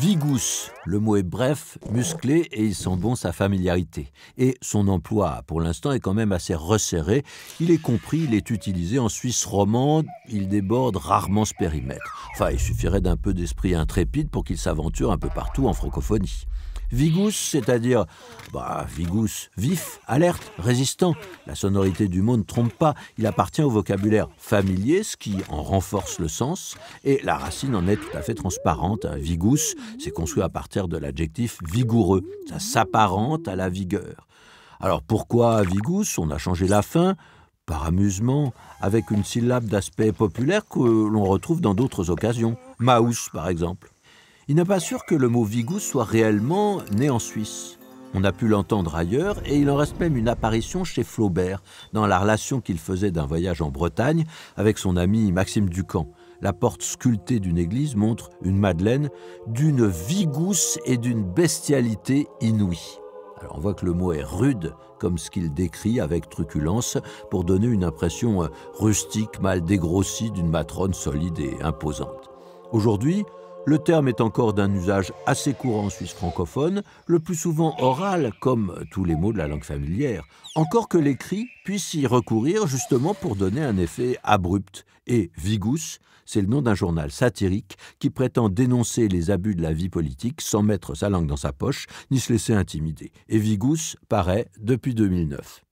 Vigous, le mot est bref, musclé et il sent bon sa familiarité. Et son emploi, pour l'instant, est quand même assez resserré. Il est compris, il est utilisé en Suisse romande, il déborde rarement ce périmètre. Enfin, il suffirait d'un peu d'esprit intrépide pour qu'il s'aventure un peu partout en francophonie. Vigous, c'est-à-dire, vigous, vif, alerte, résistant. La sonorité du mot ne trompe pas. Il appartient au vocabulaire familier, ce qui en renforce le sens. Et la racine en est tout à fait transparente. Vigous, c'est construit à partir de l'adjectif vigoureux. Ça s'apparente à la vigueur. Alors pourquoi vigous? On a changé la fin, par amusement, avec une syllabe d'aspect populaire que l'on retrouve dans d'autres occasions. Maus, par exemple. Il n'est pas sûr que le mot vigous soit réellement né en Suisse. On a pu l'entendre ailleurs et il en reste même une apparition chez Flaubert dans la relation qu'il faisait d'un voyage en Bretagne avec son ami Maxime Ducamp. La porte sculptée d'une église montre une Madeleine d'une vigousse et d'une bestialité inouïe. Alors on voit que le mot est rude, comme ce qu'il décrit avec truculence, pour donner une impression rustique, mal dégrossie d'une matrone solide et imposante. Aujourd'hui, le terme est encore d'un usage assez courant en Suisse francophone, le plus souvent oral, comme tous les mots de la langue familière. Encore que l'écrit puisse y recourir justement pour donner un effet abrupt. Et Vigous, c'est le nom d'un journal satirique qui prétend dénoncer les abus de la vie politique sans mettre sa langue dans sa poche ni se laisser intimider. Et Vigous paraît depuis 2009.